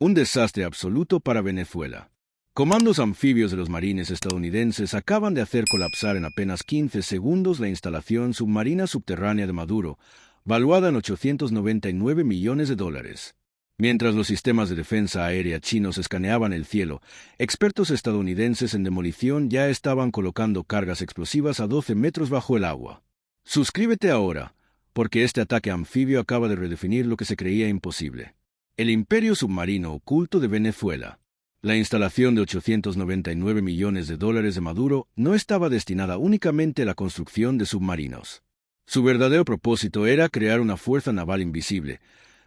Un desastre absoluto para Venezuela. Comandos anfibios de los marines estadounidenses acaban de hacer colapsar en apenas 15 segundos la instalación submarina subterránea de Maduro, valuada en $899 millones. Mientras los sistemas de defensa aérea chinos escaneaban el cielo, expertos estadounidenses en demolición ya estaban colocando cargas explosivas a 12 metros bajo el agua. Suscríbete ahora, porque este ataque anfibio acaba de redefinir lo que se creía imposible. El imperio submarino oculto de Venezuela. La instalación de $899 millones de Maduro no estaba destinada únicamente a la construcción de submarinos. Su verdadero propósito era crear una fuerza naval invisible,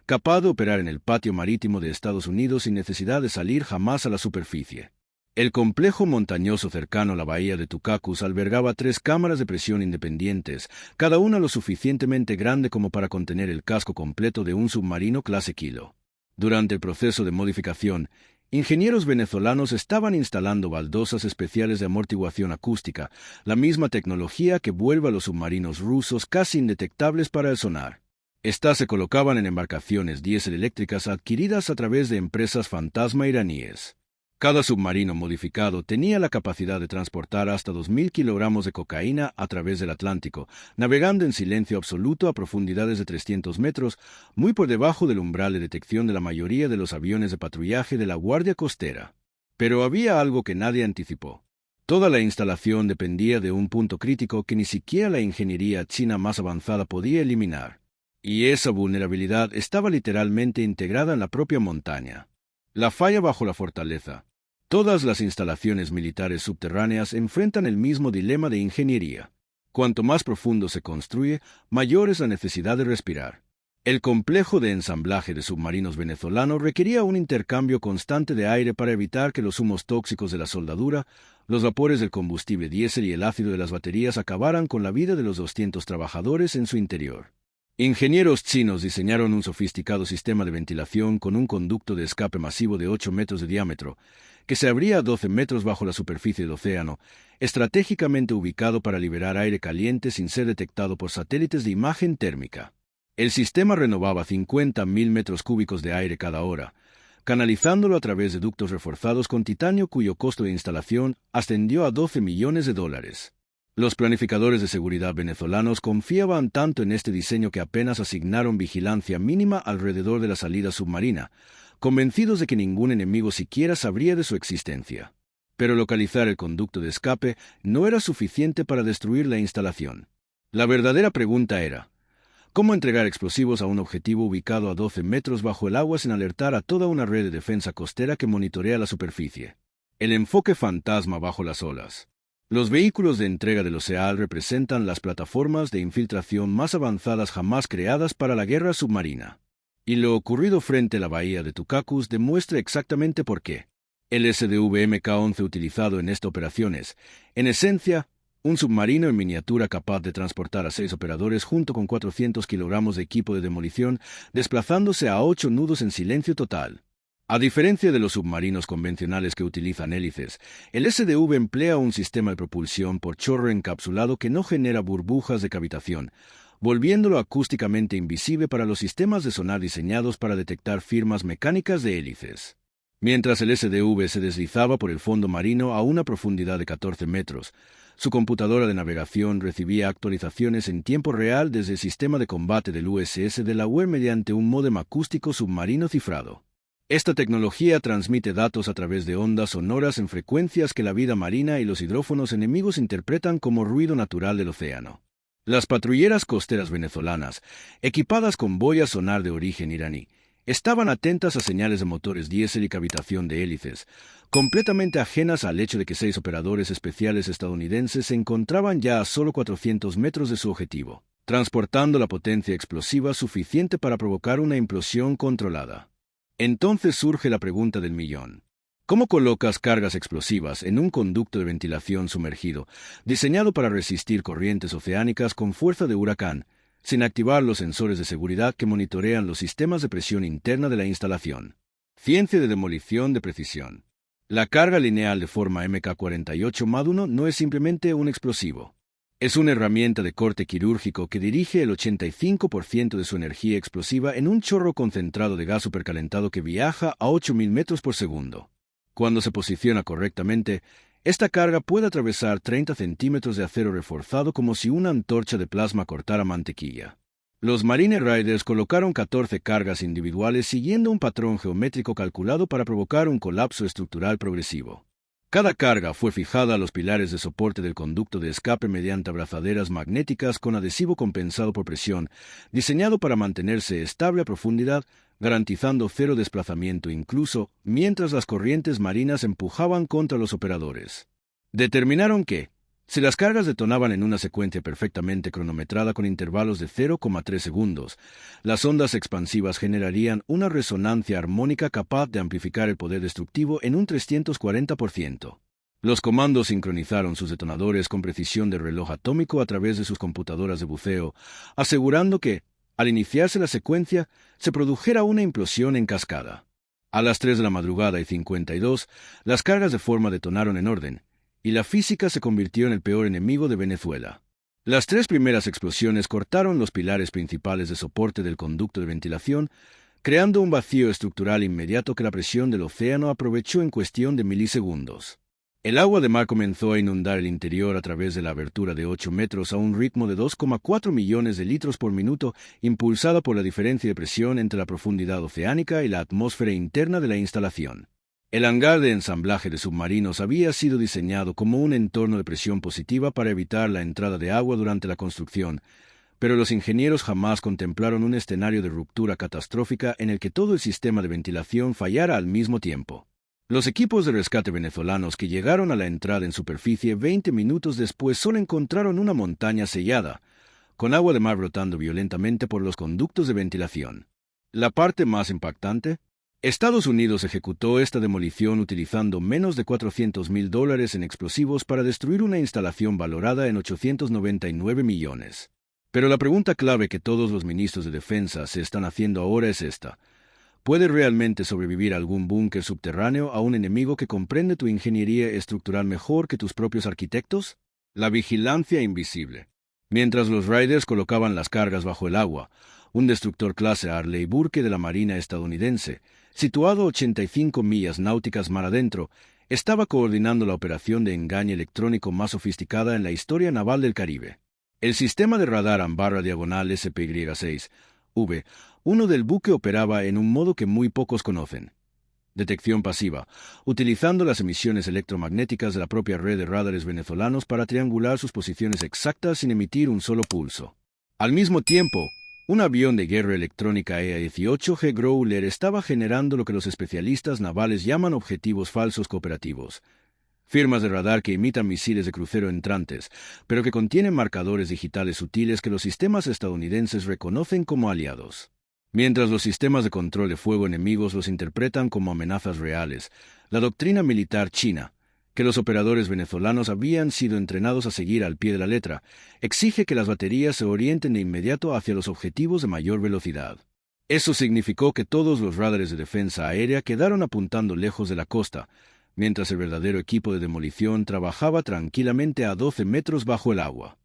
capaz de operar en el patio marítimo de Estados Unidos sin necesidad de salir jamás a la superficie. El complejo montañoso cercano a la bahía de Tucacus albergaba 3 cámaras de presión independientes, cada una lo suficientemente grande como para contener el casco completo de un submarino clase Kilo. Durante el proceso de modificación, ingenieros venezolanos estaban instalando baldosas especiales de amortiguación acústica, la misma tecnología que vuelve a los submarinos rusos casi indetectables para el sonar. Estas se colocaban en embarcaciones diésel eléctricas adquiridas a través de empresas fantasma iraníes. Cada submarino modificado tenía la capacidad de transportar hasta 2.000 kilogramos de cocaína a través del Atlántico, navegando en silencio absoluto a profundidades de 300 metros, muy por debajo del umbral de detección de la mayoría de los aviones de patrullaje de la Guardia Costera. Pero había algo que nadie anticipó. Toda la instalación dependía de un punto crítico que ni siquiera la ingeniería china más avanzada podía eliminar. Y esa vulnerabilidad estaba literalmente integrada en la propia montaña. La falla bajo la fortaleza. Todas las instalaciones militares subterráneas enfrentan el mismo dilema de ingeniería. Cuanto más profundo se construye, mayor es la necesidad de respirar. El complejo de ensamblaje de submarinos venezolano requería un intercambio constante de aire para evitar que los humos tóxicos de la soldadura, los vapores del combustible diésel y el ácido de las baterías acabaran con la vida de los 200 trabajadores en su interior. Ingenieros chinos diseñaron un sofisticado sistema de ventilación con un conducto de escape masivo de 8 metros de diámetro, que se abría a 12 metros bajo la superficie del océano, estratégicamente ubicado para liberar aire caliente sin ser detectado por satélites de imagen térmica. El sistema renovaba 50.000 metros cúbicos de aire cada hora, canalizándolo a través de ductos reforzados con titanio cuyo costo de instalación ascendió a $12 millones. Los planificadores de seguridad venezolanos confiaban tanto en este diseño que apenas asignaron vigilancia mínima alrededor de la salida submarina, convencidos de que ningún enemigo siquiera sabría de su existencia. Pero localizar el conducto de escape no era suficiente para destruir la instalación. La verdadera pregunta era, ¿cómo entregar explosivos a un objetivo ubicado a 12 metros bajo el agua sin alertar a toda una red de defensa costera que monitorea la superficie? El enfoque fantasma bajo las olas. Los vehículos de entrega del OCEAL representan las plataformas de infiltración más avanzadas jamás creadas para la guerra submarina. Y lo ocurrido frente a la bahía de Tucacus demuestra exactamente por qué. El SDV MK-11 utilizado en esta operación es, en esencia, un submarino en miniatura capaz de transportar a 6 operadores junto con 400 kilogramos de equipo de demolición, desplazándose a 8 nudos en silencio total. A diferencia de los submarinos convencionales que utilizan hélices, el SDV emplea un sistema de propulsión por chorro encapsulado que no genera burbujas de cavitación, volviéndolo acústicamente invisible para los sistemas de sonar diseñados para detectar firmas mecánicas de hélices. Mientras el SDV se deslizaba por el fondo marino a una profundidad de 14 metros, su computadora de navegación recibía actualizaciones en tiempo real desde el sistema de combate del USS Delaware mediante un módem acústico submarino cifrado. Esta tecnología transmite datos a través de ondas sonoras en frecuencias que la vida marina y los hidrófonos enemigos interpretan como ruido natural del océano. Las patrulleras costeras venezolanas, equipadas con boyas sonar de origen iraní, estaban atentas a señales de motores diésel y cavitación de hélices, completamente ajenas al hecho de que 6 operadores especiales estadounidenses se encontraban ya a solo 400 metros de su objetivo, transportando la potencia explosiva suficiente para provocar una implosión controlada. Entonces surge la pregunta del millón. ¿Cómo colocas cargas explosivas en un conducto de ventilación sumergido, diseñado para resistir corrientes oceánicas con fuerza de huracán, sin activar los sensores de seguridad que monitorean los sistemas de presión interna de la instalación? Ciencia de demolición de precisión. La carga lineal de forma MK48 MAD-1 no es simplemente un explosivo. Es una herramienta de corte quirúrgico que dirige el 85% de su energía explosiva en un chorro concentrado de gas supercalentado que viaja a 8.000 metros por segundo. Cuando se posiciona correctamente, esta carga puede atravesar 30 centímetros de acero reforzado como si una antorcha de plasma cortara mantequilla. Los Marine Raiders colocaron 14 cargas individuales siguiendo un patrón geométrico calculado para provocar un colapso estructural progresivo. Cada carga fue fijada a los pilares de soporte del conducto de escape mediante abrazaderas magnéticas con adhesivo compensado por presión, diseñado para mantenerse estable a profundidad, garantizando cero desplazamiento incluso mientras las corrientes marinas empujaban contra los operadores. Determinaron que, si las cargas detonaban en una secuencia perfectamente cronometrada con intervalos de 0,3 segundos, las ondas expansivas generarían una resonancia armónica capaz de amplificar el poder destructivo en un 340%. Los comandos sincronizaron sus detonadores con precisión de reloj atómico a través de sus computadoras de buceo, asegurando que, al iniciarse la secuencia, se produjera una implosión en cascada. A las 3 de la madrugada y 52, las cargas de forma detonaron en orden, y la física se convirtió en el peor enemigo de Venezuela. Las 3 primeras explosiones cortaron los pilares principales de soporte del conducto de ventilación, creando un vacío estructural inmediato que la presión del océano aprovechó en cuestión de milisegundos. El agua de mar comenzó a inundar el interior a través de la abertura de 8 metros a un ritmo de 2,4 millones de litros por minuto, impulsada por la diferencia de presión entre la profundidad oceánica y la atmósfera interna de la instalación. El hangar de ensamblaje de submarinos había sido diseñado como un entorno de presión positiva para evitar la entrada de agua durante la construcción, pero los ingenieros jamás contemplaron un escenario de ruptura catastrófica en el que todo el sistema de ventilación fallara al mismo tiempo. Los equipos de rescate venezolanos que llegaron a la entrada en superficie 20 minutos después solo encontraron una montaña sellada, con agua de mar brotando violentamente por los conductos de ventilación. La parte más impactante: Estados Unidos ejecutó esta demolición utilizando menos de $400.000 en explosivos para destruir una instalación valorada en 899 millones. Pero la pregunta clave que todos los ministros de defensa se están haciendo ahora es esta: ¿puede realmente sobrevivir algún búnker subterráneo a un enemigo que comprende tu ingeniería estructural mejor que tus propios arquitectos? La vigilancia invisible. Mientras los Raiders colocaban las cargas bajo el agua, un destructor clase Arleigh Burke de la Marina estadounidense, situado 85 millas náuticas mar adentro, estaba coordinando la operación de engaño electrónico más sofisticada en la historia naval del Caribe. El sistema de radar /diagonal SPY-6V, uno del buque, operaba en un modo que muy pocos conocen: detección pasiva, utilizando las emisiones electromagnéticas de la propia red de radares venezolanos para triangular sus posiciones exactas sin emitir un solo pulso. Al mismo tiempo, un avión de guerra electrónica EA-18G Growler estaba generando lo que los especialistas navales llaman objetivos falsos cooperativos, firmas de radar que imitan misiles de crucero entrantes, pero que contienen marcadores digitales sutiles que los sistemas estadounidenses reconocen como aliados. Mientras los sistemas de control de fuego enemigos los interpretan como amenazas reales, la doctrina militar china, que los operadores venezolanos habían sido entrenados a seguir al pie de la letra, exige que las baterías se orienten de inmediato hacia los objetivos de mayor velocidad. Eso significó que todos los radares de defensa aérea quedaron apuntando lejos de la costa, mientras el verdadero equipo de demolición trabajaba tranquilamente a 12 metros bajo el agua.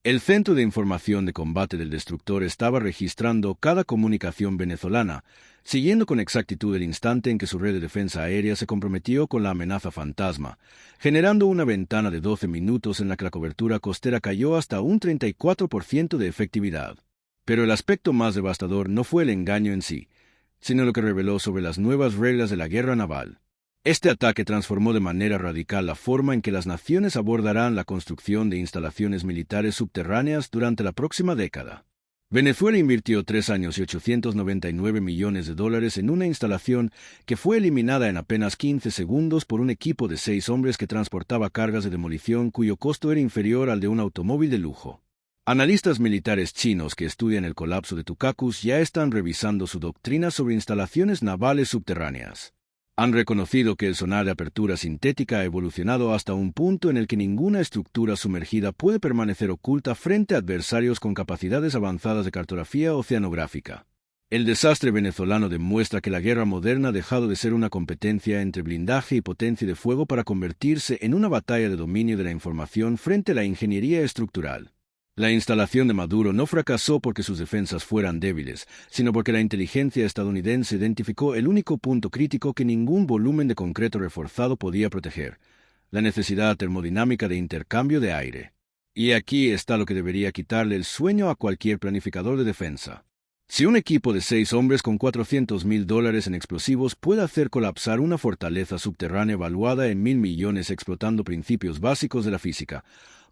El Centro de Información de Combate del destructor estaba registrando cada comunicación venezolana, siguiendo con exactitud el instante en que su red de defensa aérea se comprometió con la amenaza fantasma, generando una ventana de 12 minutos en la que la cobertura costera cayó hasta un 34% de efectividad. Pero el aspecto más devastador no fue el engaño en sí, sino lo que reveló sobre las nuevas reglas de la guerra naval. Este ataque transformó de manera radical la forma en que las naciones abordarán la construcción de instalaciones militares subterráneas durante la próxima década. Venezuela invirtió 3 años y $899 millones en una instalación que fue eliminada en apenas 15 segundos por un equipo de 6 hombres que transportaba cargas de demolición cuyo costo era inferior al de un automóvil de lujo. Analistas militares chinos que estudian el colapso de Tucacus ya están revisando su doctrina sobre instalaciones navales subterráneas. Han reconocido que el sonar de apertura sintética ha evolucionado hasta un punto en el que ninguna estructura sumergida puede permanecer oculta frente a adversarios con capacidades avanzadas de cartografía oceanográfica. El desastre venezolano demuestra que la guerra moderna ha dejado de ser una competencia entre blindaje y potencia de fuego para convertirse en una batalla de dominio de la información frente a la ingeniería estructural. La instalación de Maduro no fracasó porque sus defensas fueran débiles, sino porque la inteligencia estadounidense identificó el único punto crítico que ningún volumen de concreto reforzado podía proteger: la necesidad termodinámica de intercambio de aire. Y aquí está lo que debería quitarle el sueño a cualquier planificador de defensa. Si un equipo de 6 hombres con $400,000 en explosivos puede hacer colapsar una fortaleza subterránea valuada en $1,000 millones explotando principios básicos de la física,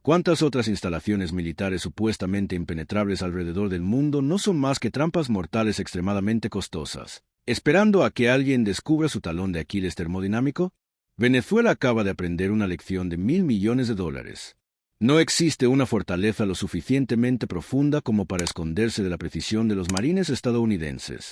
¿cuántas otras instalaciones militares supuestamente impenetrables alrededor del mundo no son más que trampas mortales extremadamente costosas, esperando a que alguien descubra su talón de Aquiles termodinámico? Venezuela acaba de aprender una lección de $1,000 millones. No existe una fortaleza lo suficientemente profunda como para esconderse de la precisión de los marines estadounidenses.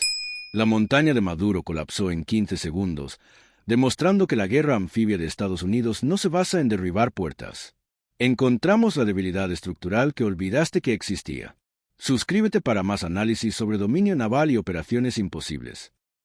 La montaña de Maduro colapsó en 15 segundos, demostrando que la guerra anfibia de Estados Unidos no se basa en derribar puertas. Encontramos la debilidad estructural que olvidaste que existía. Suscríbete para más análisis sobre dominio naval y operaciones imposibles.